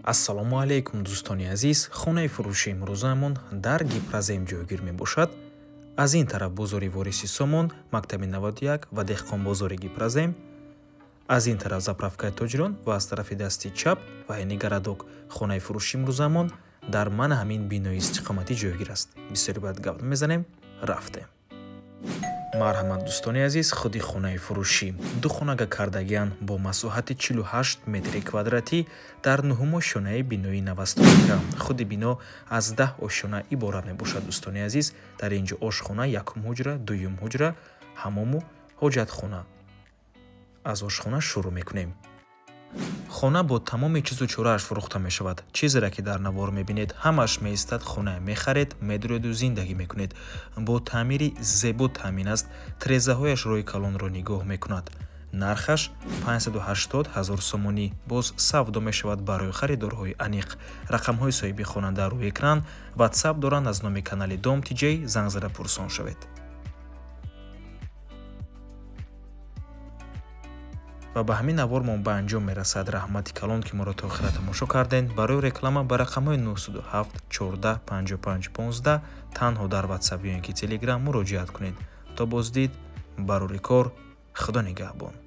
ассалому алайкум дӯстони азиз, хонаи фурӯши имрӯзаамон дар Гипразем ҷойгир мебошад. Аз ин тараф бозори Вориси Сомон, Мактаби 91 ва Деҳқонбозори Гипразем, аз ин тараф заправкаи Тоҷирон ва аз тарафи дасти чап вайни Гарадок. Хонаи фурӯши имрӯзаамон дар мана ҳамин бинои истиқоматӣ ҷойгир аст. Бисёре баъд гап мезанем, рафтем. марҳамат дӯстони азиз, худи хонаи фурӯшӣ ду хонага кардагиян бо масоҳати 48 метри квадратӣ дар 9 ошонаи бинои навастоника. Худи бино аз 10 ошона иборат мебошад дӯстони азиз. Дар ин ҷо ошхона, якум ҳуҷра, дуюм ҳуҷра, ҳамому ҳоҷатхона. аз ошхона шурӯъ мекунем. хона бо тамоми чизу чорааш фурӯхта мешавад. Чизеро ки дар навор мебинед, ҳамааш меистад хона мехаред, медуреду зиндагӣ мекунед. Бо таъмири зебо таъмин аст. Тирезаҳояш рӯи калонро нигоҳ мекунад. нархаш 580 000 сомонӣ. боз савдо мешавад барои харидорҳои аниқ. рақамҳои соҳиби хона дар рӯи экран. ватсап доранд. аз номи канали Дом Тиҷей занг зада пурсон шавед. ва ба ҳамин навор мо ба анҷом мерасад. раҳмати калон ки моро то охира тамошо кардем. барои реклама ба рақамҳои 907 14 55 15 танҳо дар ватсап ё ин ки телеграм муроҷиат кунед. то боздид барори кор. худо нигаҳбон.